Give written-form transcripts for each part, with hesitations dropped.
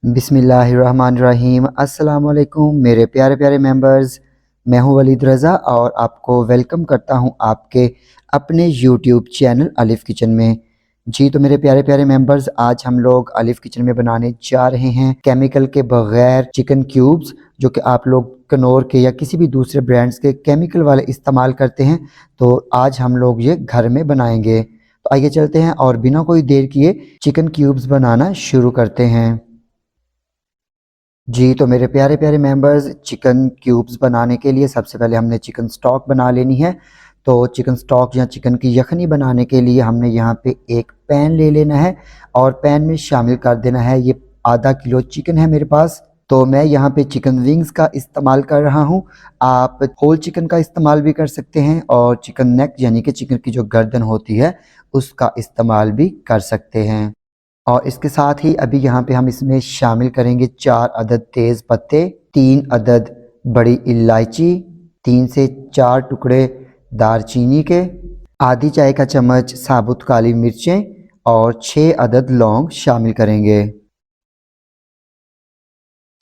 बिस्मिल्लाहिर्रहमानिर्रहीम। अस्सलाम वालेकुम मेरे प्यारे प्यारे मेंबर्स। मैं हूं वलीद रज़ा और आपको वेलकम करता हूं आपके अपने यूट्यूब चैनल अलिफ़ किचन में। जी तो मेरे प्यारे प्यारे मेंबर्स, आज हम लोग अलिफ़ किचन में बनाने जा रहे हैं केमिकल के बग़ैर चिकन क्यूब्स, जो कि आप लोग कनौर के या किसी भी दूसरे ब्रांड्स के केमिकल वाले इस्तेमाल करते हैं। तो आज हम लोग ये घर में बनाएंगे। तो आइए चलते हैं और बिना कोई देर किए चिकन क्यूब्स बनाना शुरू करते हैं। जी तो मेरे प्यारे प्यारे मेंबर्स, चिकन क्यूब्स बनाने के लिए सबसे पहले हमने चिकन स्टॉक बना लेनी है। तो चिकन स्टॉक या चिकन की यखनी बनाने के लिए हमने यहाँ पे एक पैन ले लेना है और पैन में शामिल कर देना है, ये आधा किलो चिकन है मेरे पास। तो मैं यहाँ पे चिकन विंग्स का इस्तेमाल कर रहा हूँ। आप होल चिकन का इस्तेमाल भी कर सकते हैं और चिकन नेक यानी कि चिकन की जो गर्दन होती है उसका इस्तेमाल भी कर सकते हैं। और इसके साथ ही अभी यहाँ पे हम इसमें शामिल करेंगे 4 अदद तेज़ पत्ते, 3 अदद बड़ी इलायची, 3 से 4 टुकड़े दारचीनी के, आधी चाय का चम्मच साबुत काली मिर्चें और 6 अदद लौंग शामिल करेंगे।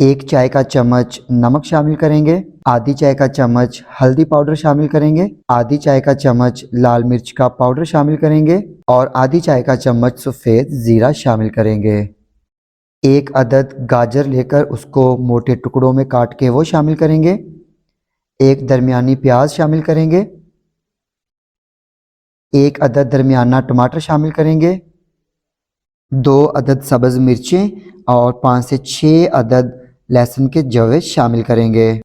1 चाय का चम्मच नमक शामिल करेंगे, आधी चाय का चम्मच हल्दी पाउडर शामिल करेंगे, आधी चाय का चम्मच लाल मिर्च का पाउडर शामिल करेंगे और आधी चाय का चम्मच सफ़ेद ज़ीरा शामिल करेंगे। 1 अदद गाजर लेकर उसको मोटे टुकड़ों में काट के वो शामिल करेंगे। 1 दरमियानी प्याज शामिल करेंगे। 1 अदद दरमियाना टमाटर शामिल करेंगे। 2 अदद सब्ज़ मिर्चें और 5 से 6 अदद लहसुन के जवे शामिल करेंगे।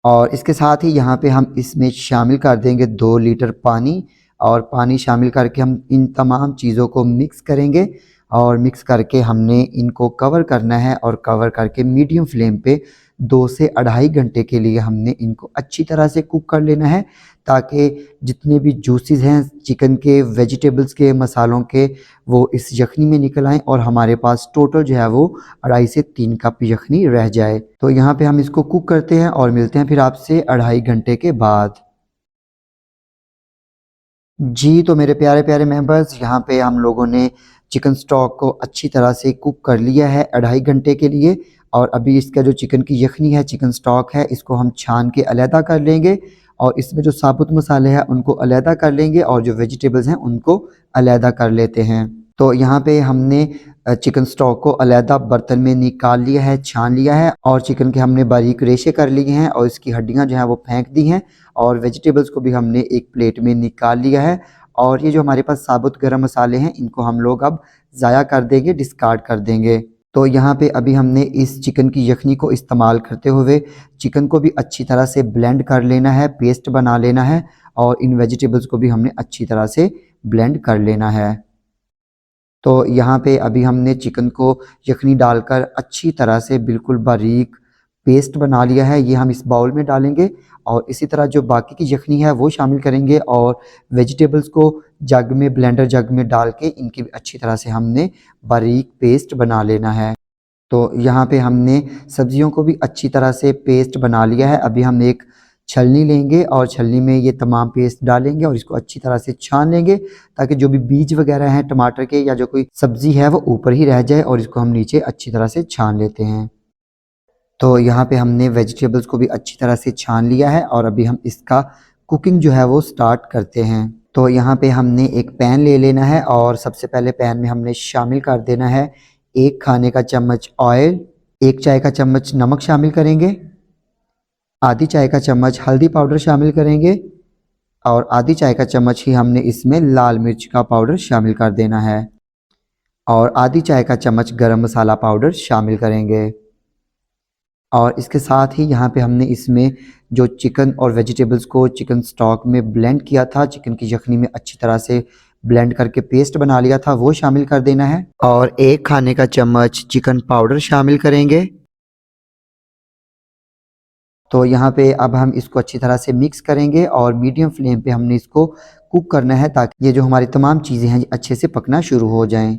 और इसके साथ ही यहाँ पे हम इसमें शामिल कर देंगे 2 लीटर पानी। और पानी शामिल करके हम इन तमाम चीज़ों को मिक्स करेंगे और मिक्स करके हमने इनको कवर करना है और कवर करके मीडियम फ्लेम पे 2 से 2.5 घंटे के लिए हमने इनको अच्छी तरह से कुक कर लेना है, ताकि जितने भी जूसेस हैं चिकन के, वेजिटेबल्स के, मसालों के, वो इस यखनी में निकल आएँ और हमारे पास टोटल जो है वो 2.5 से 3 कप यखनी रह जाए। तो यहाँ पे हम इसको कुक करते हैं और मिलते हैं फिर आपसे 2.5 घंटे के बाद। जी तो मेरे प्यारे प्यारे मेंबर्स, यहाँ पे हम लोगों ने चिकन स्टॉक को अच्छी तरह से कुक कर लिया है 2.5 घंटे के लिए। और अभी इसका जो चिकन की यखनी है, चिकन स्टॉक है, इसको हम छान के अलहदा कर लेंगे और इसमें जो साबुत मसाले हैं उनको अलहदा कर लेंगे और जो वेजिटेबल्स हैं उनको अलहदा कर लेते हैं। तो यहाँ पे हमने चिकन स्टॉक को अलहदा बर्तन में निकाल लिया है, छान लिया है और चिकन के हमने बारीक रेशे कर लिए हैं और इसकी हड्डियाँ जो हैं वो फेंक दी हैं और वेजिटेबल्स को भी हमने एक प्लेट में निकाल लिया है। और ये जो हमारे पास साबुत गरम मसाले हैं इनको हम लोग अब ज़ाया कर देंगे, डिस्कार्ड कर देंगे। तो यहाँ पे अभी हमने इस चिकन की यखनी को इस्तेमाल करते हुए चिकन को भी अच्छी तरह से ब्लेंड कर लेना है, पेस्ट बना लेना है और इन वेजिटेबल्स को भी हमने अच्छी तरह से ब्लेंड कर लेना है। तो यहाँ पे अभी हमने चिकन को यखनी डालकर अच्छी तरह से बिल्कुल बारीक पेस्ट बना लिया है, ये हम इस बाउल में डालेंगे और इसी तरह जो बाकी की यखनी है वो शामिल करेंगे और वेजिटेबल्स को जग में, ब्लेंडर जग में डाल के इनकी अच्छी तरह से हमने बारीक पेस्ट बना लेना है। तो यहाँ पे हमने सब्जियों को भी अच्छी तरह से पेस्ट बना लिया है। अभी हम एक छलनी लेंगे और छलनी में ये तमाम पेस्ट डालेंगे और इसको अच्छी तरह से छान लेंगे, ताकि जो भी बीज वगैरह हैं टमाटर के या जो कोई सब्ज़ी है वो ऊपर ही रह जाए और इसको हम नीचे अच्छी तरह से छान लेते हैं। तो यहाँ पे हमने वेजिटेबल्स को भी अच्छी तरह से छान लिया है और अभी हम इसका कुकिंग जो है वो स्टार्ट करते हैं। तो यहाँ पे हमने एक पैन ले लेना है और सबसे पहले पैन में हमने शामिल कर देना है 1 खाने का चम्मच ऑयल, 1 चाय का चम्मच नमक शामिल करेंगे, आधी चाय का चम्मच हल्दी पाउडर शामिल करेंगे और आधी चाय का चम्मच ही हमने इसमें लाल मिर्च का पाउडर शामिल कर देना है और आधी चाय का चम्मच गरम मसाला पाउडर शामिल करेंगे। और इसके साथ ही यहाँ पे हमने इसमें जो चिकन और वेजिटेबल्स को चिकन स्टॉक में ब्लेंड किया था, चिकन की यखनी में अच्छी तरह से ब्लेंड करके पेस्ट बना लिया था, वो शामिल कर देना है और 1 खाने का चम्मच चिकन पाउडर शामिल करेंगे। तो यहाँ पे अब हम इसको अच्छी तरह से मिक्स करेंगे और मीडियम फ्लेम पे हमने इसको कुक करना है, ताकि ये जो हमारी तमाम चीज़ें हैं अच्छे से पकना शुरू हो जाएं।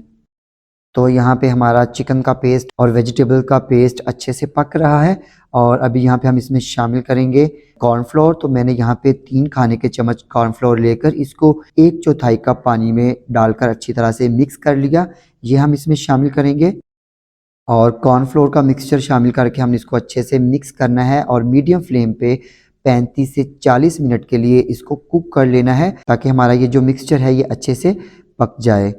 तो यहाँ पे हमारा चिकन का पेस्ट और वेजिटेबल का पेस्ट अच्छे से पक रहा है और अभी यहाँ पे हम इसमें शामिल करेंगे कॉर्नफ्लोर। तो मैंने यहाँ पे 3 खाने के चम्मच कॉर्नफ्लोर लेकर इसको 1/4 कप पानी में डालकर अच्छी तरह से मिक्स कर लिया, ये हम इसमें शामिल करेंगे। और कॉर्नफ्लोर का मिक्सचर शामिल करके हमने इसको अच्छे से मिक्स करना है और मीडियम फ्लेम पे 35 से 40 मिनट के लिए इसको कुक कर लेना है ताकि हमारा ये जो मिक्सचर है ये अच्छे से पक जाए।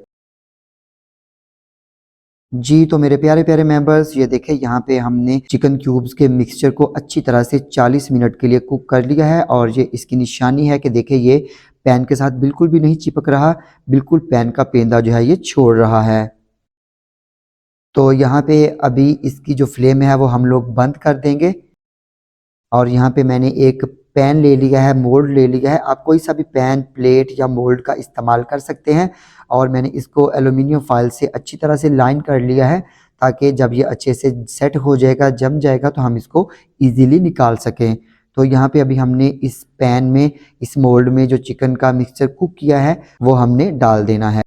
जी तो मेरे प्यारे प्यारे मेंबर्स, ये देखें यहाँ पे हमने चिकन क्यूब्स के मिक्सचर को अच्छी तरह से 40 मिनट के लिए कुक कर लिया है और ये इसकी निशानी है कि देखें ये पैन के साथ बिल्कुल भी नहीं चिपक रहा, बिल्कुल पैन का पेंदा जो है ये छोड़ रहा है। तो यहाँ पे अभी इसकी जो फ्लेम है वो हम लोग बंद कर देंगे और यहाँ पे मैंने एक पैन ले लिया है, मोल्ड ले लिया है। आप कोई सा भी पैन, प्लेट या मोल्ड का इस्तेमाल कर सकते हैं और मैंने इसको एल्युमिनियम फॉयल से अच्छी तरह से लाइन कर लिया है ताकि जब ये अच्छे से सेट हो जाएगा, जम जाएगा, तो हम इसको इजीली निकाल सकें। तो यहाँ पे अभी हमने इस पैन में, इस मोल्ड में जो चिकन का मिक्सचर कुक किया है वो हमने डाल देना है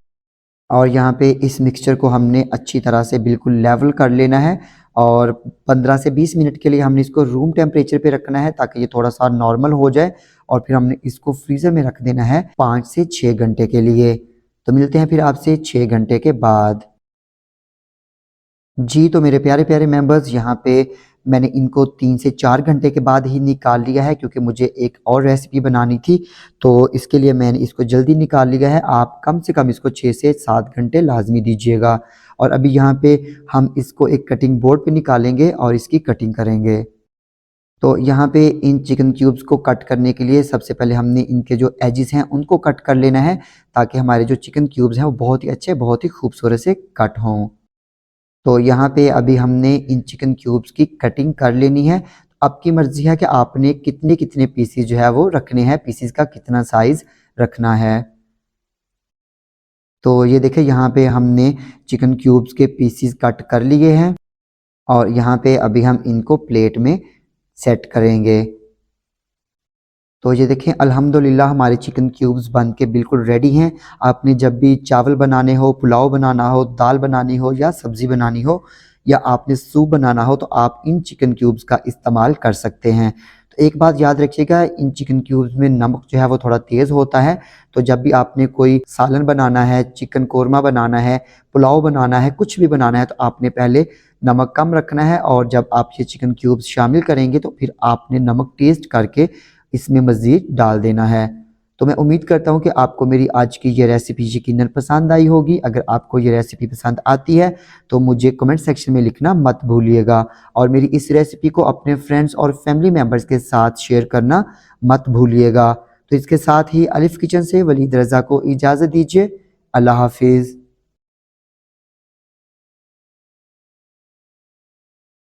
और यहाँ पे इस मिक्सचर को हमने अच्छी तरह से बिल्कुल लेवल कर लेना है और 15 से 20 मिनट के लिए हमने इसको रूम टेम्परेचर पे रखना है ताकि ये थोड़ा सा नॉर्मल हो जाए और फिर हमने इसको फ्रीज़र में रख देना है 5 से 6 घंटे के लिए। तो मिलते हैं फिर आपसे 6 घंटे के बाद। जी तो मेरे प्यारे प्यारे मेंबर्स, यहाँ पे मैंने इनको 3 से 4 घंटे के बाद ही निकाल लिया है क्योंकि मुझे एक और रेसिपी बनानी थी, तो इसके लिए मैंने इसको जल्दी निकाल लिया है। आप कम से कम इसको 6 से 7 घंटे लाजमी दीजिएगा। और अभी यहाँ पे हम इसको एक कटिंग बोर्ड पे निकालेंगे और इसकी कटिंग करेंगे। तो यहाँ पे इन चिकन क्यूब्स को कट करने के लिए सबसे पहले हमने इनके जो एजिस हैं उनको कट कर लेना है ताकि हमारे जो चिकन क्यूब्स हैं वो बहुत ही अच्छे, बहुत ही खूबसूरत से कट हों। तो यहाँ पे अभी हमने इन चिकन क्यूब्स की कटिंग कर लेनी है। आपकी मर्ज़ी है कि आपने कितने कितने पीसीज जो है वो रखने हैं, पीसीज का कितना साइज़ रखना है। तो ये देखें यहाँ पे हमने चिकन क्यूब्स के पीसीज कट कर लिए हैं और यहाँ पे अभी हम इनको प्लेट में सेट करेंगे। तो ये देखें अल्हम्दुलिल्लाह हमारे चिकन क्यूब्स बन के बिल्कुल रेडी हैं। आपने जब भी चावल बनाने हो, पुलाव बनाना हो, दाल बनानी हो या सब्ज़ी बनानी हो या आपने सूप बनाना हो तो आप इन चिकन क्यूब्स का इस्तेमाल कर सकते हैं। तो एक बात याद रखिएगा, इन चिकन क्यूब्स में नमक जो है वो थोड़ा तेज़ होता है, तो जब भी आपने कोई सालन बनाना है, चिकन कोरमा बनाना है, पुलाव बनाना है, कुछ भी बनाना है तो आपने पहले नमक कम रखना है और जब आप ये चिकन क्यूब्स शामिल करेंगे तो फिर आपने नमक टेस्ट करके इसमें मज़ीद डाल देना है। तो मैं उम्मीद करता हूँ कि आपको मेरी आज की ये रेसिपी यकीनन पसंद आई होगी। अगर आपको ये रेसिपी पसंद आती है तो मुझे कमेंट सेक्शन में लिखना मत भूलिएगा और मेरी इस रेसिपी को अपने फ्रेंड्स और फैमिली मेम्बर्स के साथ शेयर करना मत भूलिएगा। तो इसके साथ ही अलिफ किचन से वलीद रज़ा को इजाज़त दीजिए। अल्लाह हाफिज़।